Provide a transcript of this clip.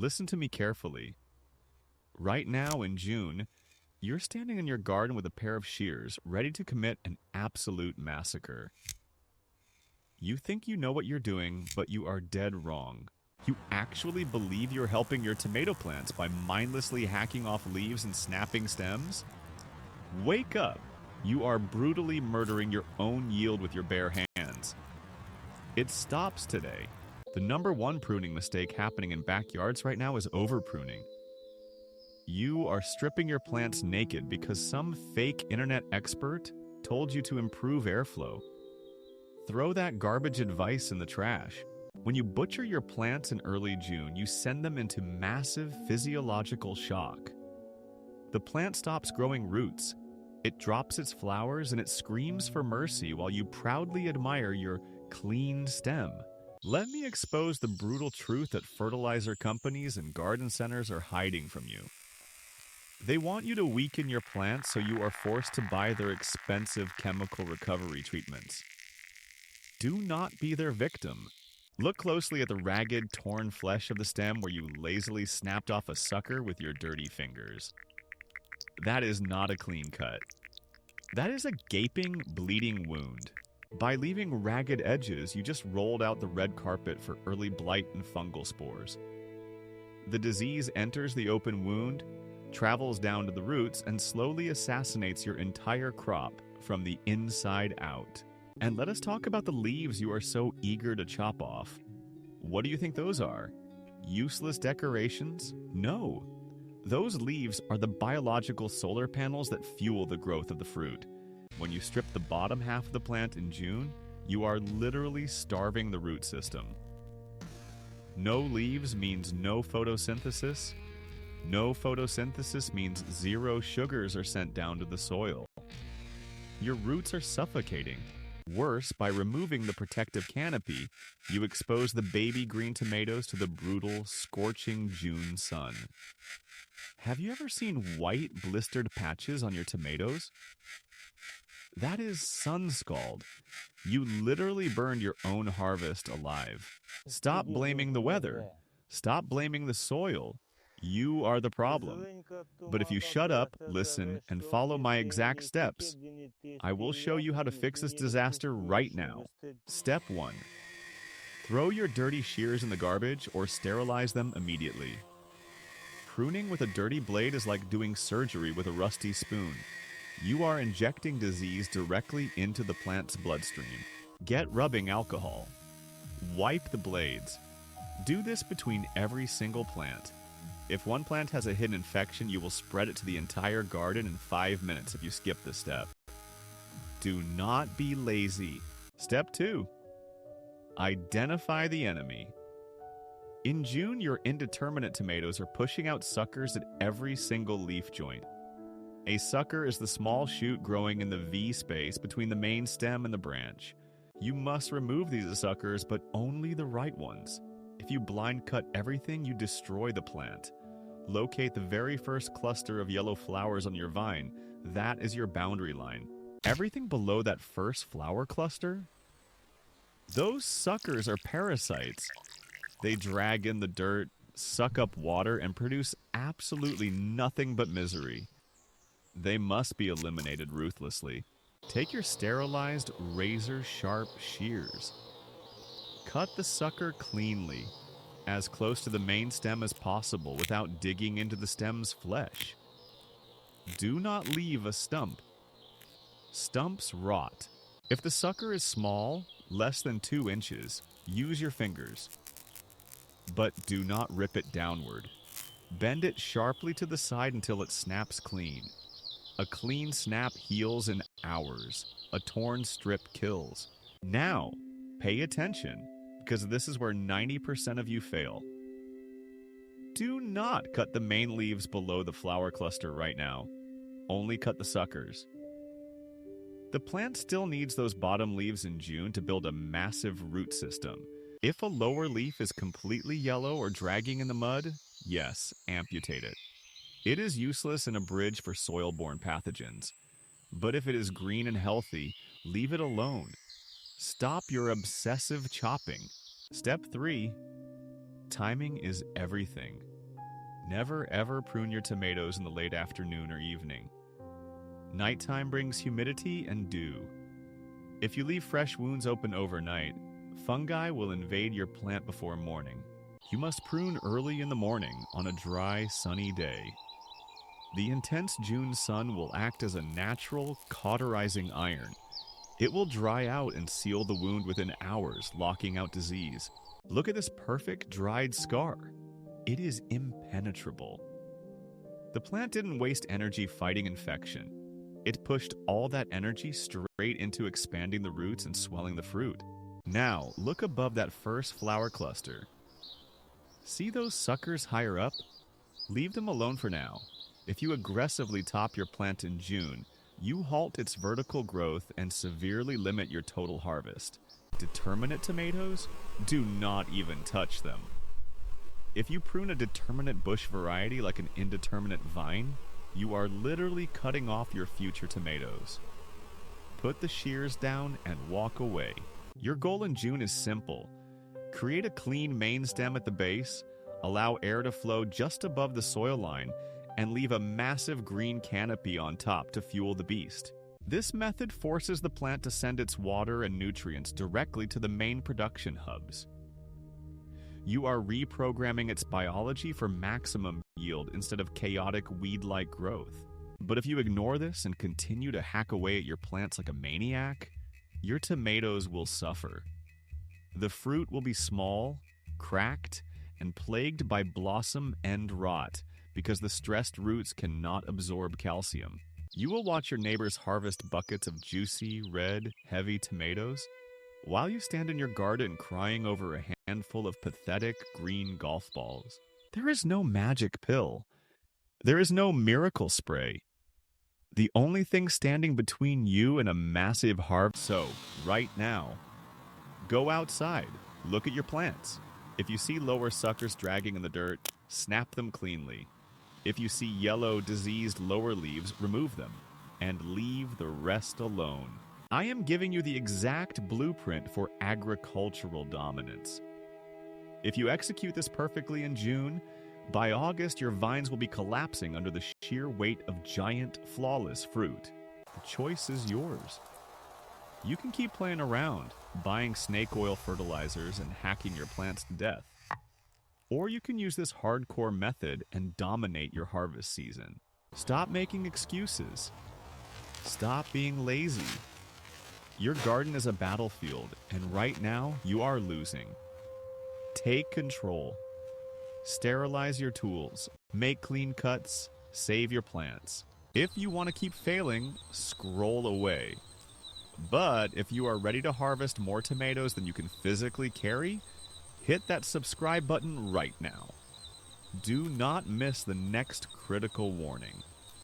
Listen to me carefully. Right now in June, you're standing in your garden with a pair of shears, ready to commit an absolute massacre. You think you know what you're doing, but you are dead wrong. You actually believe you're helping your tomato plants by mindlessly hacking off leaves and snapping stems? Wake up! You are brutally murdering your own yield with your bare hands. It stops today. The number one pruning mistake happening in backyards right now is over-pruning. You are stripping your plants naked because some fake internet expert told you to improve airflow. Throw that garbage advice in the trash. When you butcher your plants in early June, you send them into massive physiological shock. The plant stops growing roots. It drops its flowers and it screams for mercy while you proudly admire your clean stem. Let me expose the brutal truth that fertilizer companies and garden centers are hiding from you. They want you to weaken your plants so you are forced to buy their expensive chemical recovery treatments. Do not be their victim. Look closely at the ragged, torn flesh of the stem where you lazily snapped off a sucker with your dirty fingers. That is not a clean cut. That is a gaping, bleeding wound. By leaving ragged edges, you just rolled out the red carpet for early blight and fungal spores. The disease enters the open wound, travels down to the roots, and slowly assassinates your entire crop from the inside out. And let us talk about the leaves you are so eager to chop off. What do you think those are? Useless decorations? No. Those leaves are the biological solar panels that fuel the growth of the fruit. When you strip the bottom half of the plant in June, you are literally starving the root system. No leaves means no photosynthesis. No photosynthesis means zero sugars are sent down to the soil. Your roots are suffocating. Worse, by removing the protective canopy, you expose the baby green tomatoes to the brutal, scorching June sun. Have you ever seen white, blistered patches on your tomatoes? That is sun scald. You literally burned your own harvest alive. Stop blaming the weather. Stop blaming the soil. You are the problem. But if you shut up, listen, and follow my exact steps, I will show you how to fix this disaster right now. Step 1. Throw your dirty shears in the garbage or sterilize them immediately. Pruning with a dirty blade is like doing surgery with a rusty spoon. You are injecting disease directly into the plant's bloodstream. Get rubbing alcohol. Wipe the blades. Do this between every single plant. If one plant has a hidden infection, you will spread it to the entire garden in 5 minutes if you skip this step. Do not be lazy. Step 2. Identify the enemy. In June, your indeterminate tomatoes are pushing out suckers at every single leaf joint. A sucker is the small shoot growing in the V space between the main stem and the branch. You must remove these suckers, but only the right ones. If you blind cut everything, you destroy the plant. Locate the very first cluster of yellow flowers on your vine. That is your boundary line. Everything below that first flower cluster? Those suckers are parasites. They drag in the dirt, suck up water, and produce absolutely nothing but misery. They must be eliminated ruthlessly. Take your sterilized, razor-sharp shears. Cut the sucker cleanly, as close to the main stem as possible without digging into the stem's flesh. Do not leave a stump. Stumps rot. If the sucker is small, less than 2 inches, use your fingers. But do not rip it downward. Bend it sharply to the side until it snaps clean. A clean snap heals in hours. A torn strip kills. Now, pay attention, because this is where 90% of you fail. Do not cut the main leaves below the flower cluster right now. Only cut the suckers. The plant still needs those bottom leaves in June to build a massive root system. If a lower leaf is completely yellow or dragging in the mud, yes, amputate it. It is useless in a bridge for soil-borne pathogens. But if it is green and healthy, leave it alone. Stop your obsessive chopping. Step 3. Timing is everything. Never ever prune your tomatoes in the late afternoon or evening. Nighttime brings humidity and dew. If you leave fresh wounds open overnight, fungi will invade your plant before morning. You must prune early in the morning on a dry, sunny day. The intense June sun will act as a natural, cauterizing iron. It will dry out and seal the wound within hours, locking out disease. Look at this perfect dried scar. It is impenetrable. The plant didn't waste energy fighting infection. It pushed all that energy straight into expanding the roots and swelling the fruit. Now, look above that first flower cluster. See those suckers higher up? Leave them alone for now. If you aggressively top your plant in June, you halt its vertical growth and severely limit your total harvest. Determinate tomatoes? Do not even touch them. If you prune a determinate bush variety like an indeterminate vine, you are literally cutting off your future tomatoes. Put the shears down and walk away. Your goal in June is simple. Create a clean main stem at the base, allow air to flow just above the soil line, and leave a massive green canopy on top to fuel the beast. This method forces the plant to send its water and nutrients directly to the main production hubs. You are reprogramming its biology for maximum yield instead of chaotic weed-like growth. But if you ignore this and continue to hack away at your plants like a maniac, your tomatoes will suffer. The fruit will be small, cracked, and plagued by blossom end rot because the stressed roots cannot absorb calcium. You will watch your neighbors harvest buckets of juicy, red, heavy tomatoes, while you stand in your garden crying over a handful of pathetic green golf balls. There is no magic pill. There is no miracle spray. The only thing standing between you and a massive harvest. So, right now, go outside, look at your plants. If you see lower suckers dragging in the dirt, snap them cleanly. If you see yellow, diseased lower leaves, remove them, and leave the rest alone. I am giving you the exact blueprint for agricultural dominance. If you execute this perfectly in June, by August your vines will be collapsing under the sheer weight of giant, flawless fruit. The choice is yours. You can keep playing around, buying snake oil fertilizers and hacking your plants to death. Or you can use this hardcore method and dominate your harvest season. Stop making excuses. Stop being lazy. Your garden is a battlefield, and right now, you are losing. Take control. Sterilize your tools. Make clean cuts. Save your plants. If you want to keep failing, scroll away. But if you are ready to harvest more tomatoes than you can physically carry, hit that subscribe button right now. Do not miss the next critical warning.